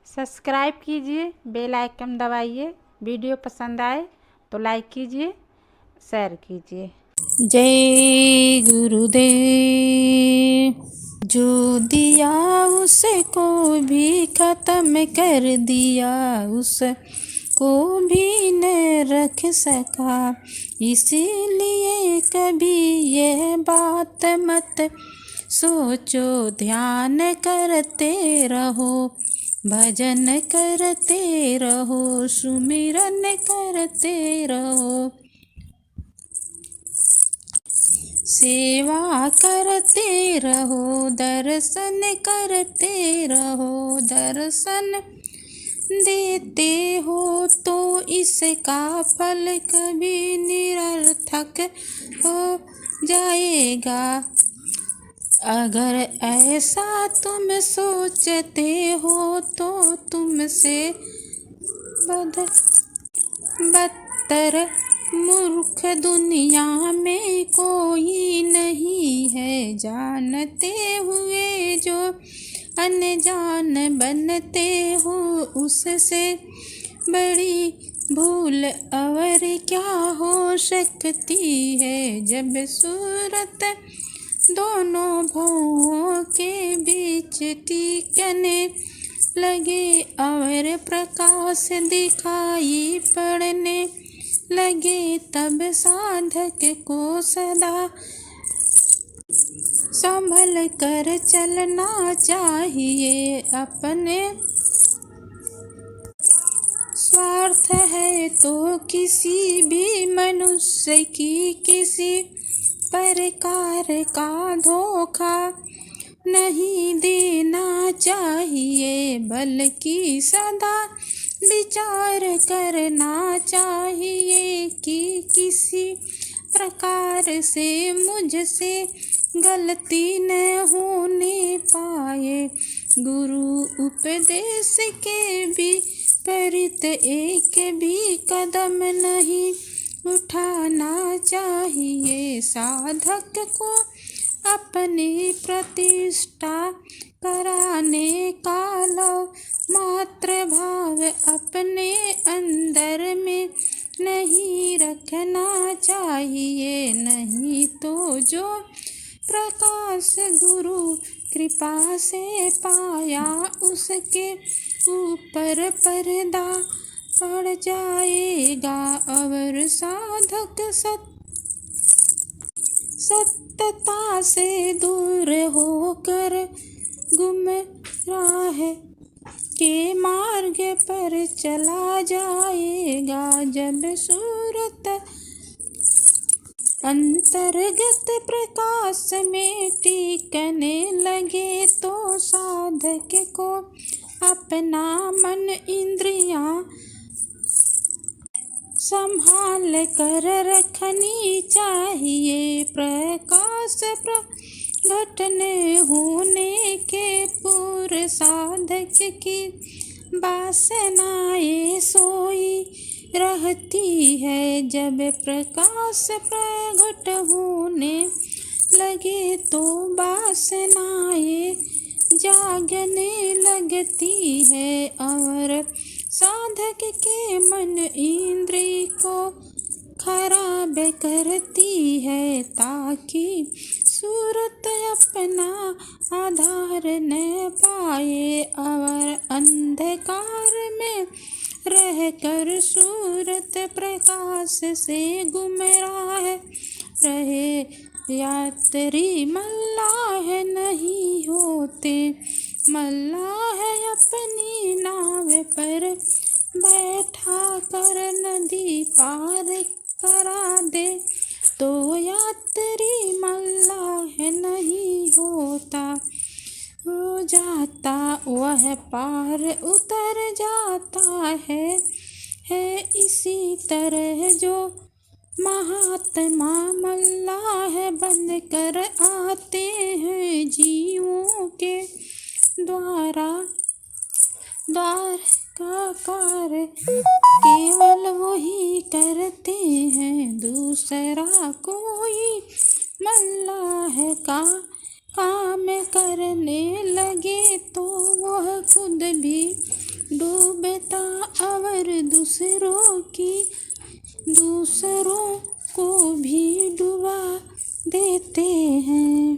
Subscribe कीजिए, bell icon दबाइए। Video पसंद आए तो लाइक कीजिए, शेयर कीजिए। जय गुरुदेव। जो दिया उसको भी खत्म कर दिया, उसको भी न रख सका। इसीलिए कभी यह बात मत सोचो, ध्यान करते रहो, भजन करते रहो, सुमिरन करते रहो, सेवा करते रहो, दर्शन करते रहो। दर्शन देते हो तो इसका फल कभी निरर्थक हो जाएगा। अगर ऐसा तुम सोचते हो तो तुमसे बदतर मूर्ख दुनिया में कोई नहीं है। जानते हुए जो अनजान बनते हो, उससे बड़ी भूल और क्या हो सकती है। जब सूरत दोनों भवों के बीच टिकने लगे और प्रकाश दिखाई पड़ने लगे, तब साधक को सदा संभल कर चलना चाहिए। अपने स्वार्थ है तो किसी भी मनुष्य की किसी प्रकार का धोखा नहीं देना चाहिए, बल्कि सदा विचार करना चाहिए कि किसी प्रकार से मुझसे गलती न होने पाए। गुरु उपदेश के विपरीत एक भी कदम नहीं उठाना चाहिए। साधक को अपनी प्रतिष्ठा कराने का मात्र भाव अपने अंदर में नहीं रखना चाहिए, नहीं तो जो प्रकाश गुरु कृपा से पाया उसके ऊपर पर्दा पड़ जाएगा और साधक सत्यता से दूर होकर गुमराह के मार्ग पर चला जाएगा। जब सूरत अंतर्गत प्रकाश में टिकने लगे तो साधक को अपना मन इंद्रियां संभाल कर रखनी चाहिए। प्रकाश प्रकटने होने के पूर्व साधक की वासनाएं सोई रहती है। जब प्रकाश प्रकट होने लगे तो वासनाएं जागने लगती है और साधक के मन इंद्रिय को खराब करती है, ताकि सूरत अपना आधार न पाए और अंधकार में रहकर सूरत प्रकाश से गुमराह रहे। यात्री मल्लाह नहीं होते, मल्लाह अपनी नाव पर बैठा कर नदी पार करा दे तो यात्री मल्लाह नहीं होता। हो जाता वह पार उतर जाता है इसी तरह जो महात्मा मल्लाह बन कर आते हैं जीवों के द्वार का कार्य केवल वही करते हैं, दूसरा कोई मल्लाह का काम करने लगे तो वह खुद भी डूबता और दूसरों को भी डुबा देते हैं।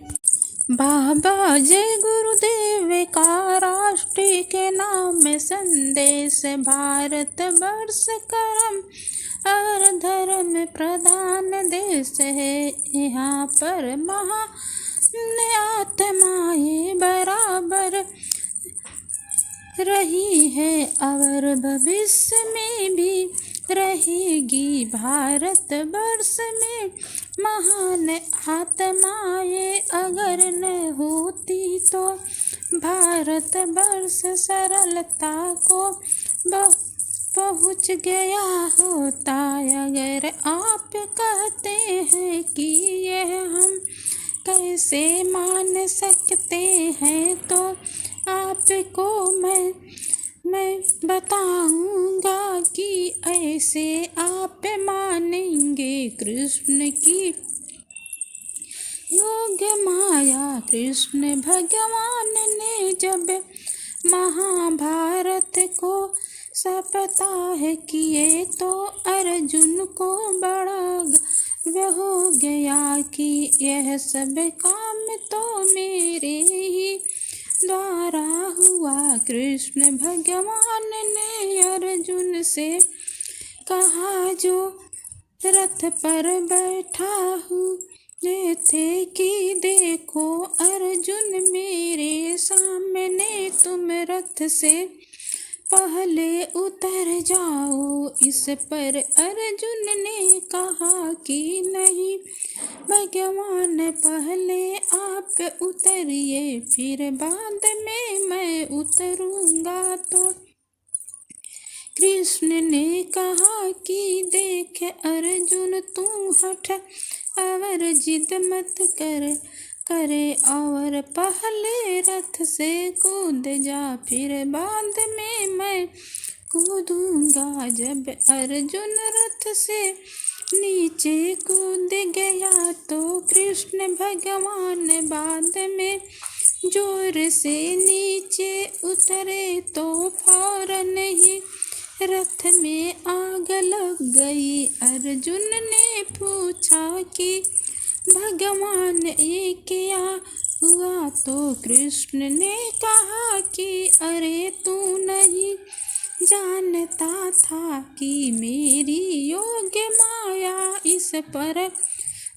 बाबा जय गुरुदेव का राष्ट्र के नाम संदेश, भारत वर्ष कर्म और धर्म प्रधान देश है। यहाँ पर महान आत्माएं बराबर रही है और भविष्य में भी रहेगी। भारत वर्ष में महान आत्माएं अगर न होती तो भारत वर्ष सरलता को पहुँच गया होता। अगर आप कहते हैं कि यह हम कैसे मान सकते हैं, तो आपको मैं बताऊंगा कि ऐसे आप मानेंगे। कृष्ण की योग माया, कृष्ण भगवान ने जब महाभारत को सप्ताह किए तो अर्जुन को बड़ा गर्व हो गया कि यह सब काम तो मेरे ही द्वारा हुआ। कृष्ण भगवान ने अर्जुन से कहा, जो रथ पर बैठा हुए थे कि देखो अर्जुन मेरे सामने, तुम रथ से पहले उतर जाओ। इस पर अर्जुन ने कहा कि नहीं भगवान, पहले आप उतरिए, फिर बाद में मैं उतरूंगा। तो कृष्ण ने कहा कि देख अर्जुन, तू हठ और जिद मत करे और पहले रथ से कूद जा, फिर बाद में मैं कूदूंगा। जब अर्जुन रथ से नीचे कूद गया तो कृष्ण भगवान बाद में जोर से नीचे उतरे तो फौरन ही रथ में आग लग गई। अर्जुन ने पूछा कि भगवान ये क्या हुआ, तो कृष्ण ने कहा कि अरे तू नहीं जानता था कि मेरी योग माया इस पर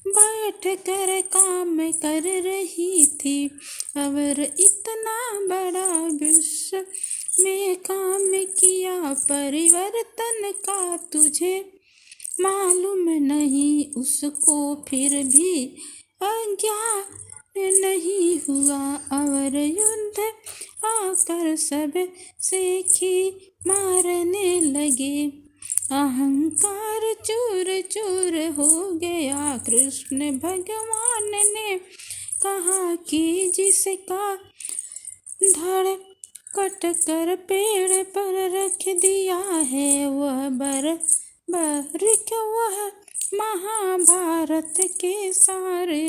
बैठ कर काम कर रही थी और इतना बड़ा विश्व में काम किया परिवर्तन का तुझे मालूम नहीं। उसको फिर भी अज्ञान नहीं हुआ और युद्ध आकर सब सेखी मारने लगे। अहंकार चूर चूर हो गया। कृष्ण भगवान ने कहा कि जिसका धड़ कट कर पेड़ पर रख दिया है वह बर्बाद। वह महाभारत के सारे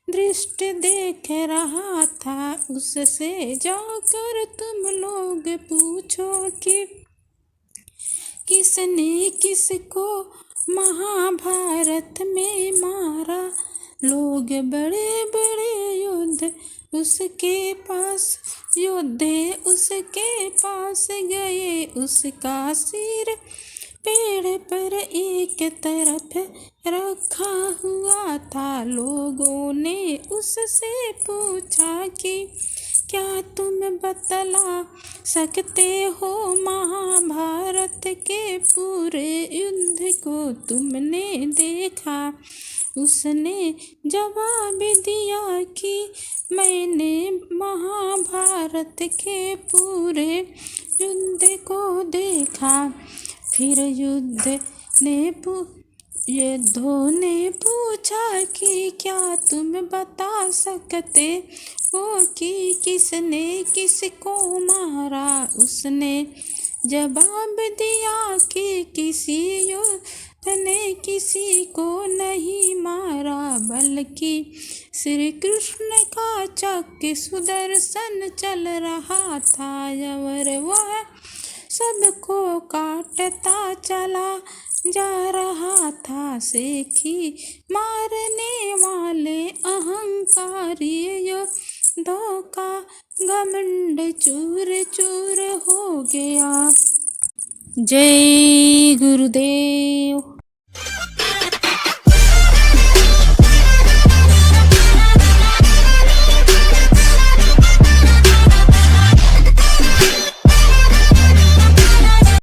दृष्ट देख रहा था। उससे जाकर तुम लोग पूछो कि किसने किसको महाभारत में मारा। लोग बड़े बड़े योद्धे उसके पास गए। उसका सिर पेड़ पर एक तरफ रखा हुआ था। लोगों ने उससे पूछा कि क्या तुम बतला सकते हो महाभारत के पूरे युद्ध को तुमने देखा। उसने जवाब दिया कि मैंने महाभारत के पूरे युद्ध को देखा। फिर युद्धों ने पूछा कि क्या तुम बता सकते हो कि किसने किसको मारा। उसने जवाब दिया कि किसी युद्ध ने किसी को नहीं मारा, बल्कि श्री कृष्ण का चक्र सुदर्शन चल रहा था और वह सबको काटता चला जा रहा था। सेखी मारने वाले अहंकारी योद्धों का घमंड चूर चूर हो गया। जय गुरुदेव।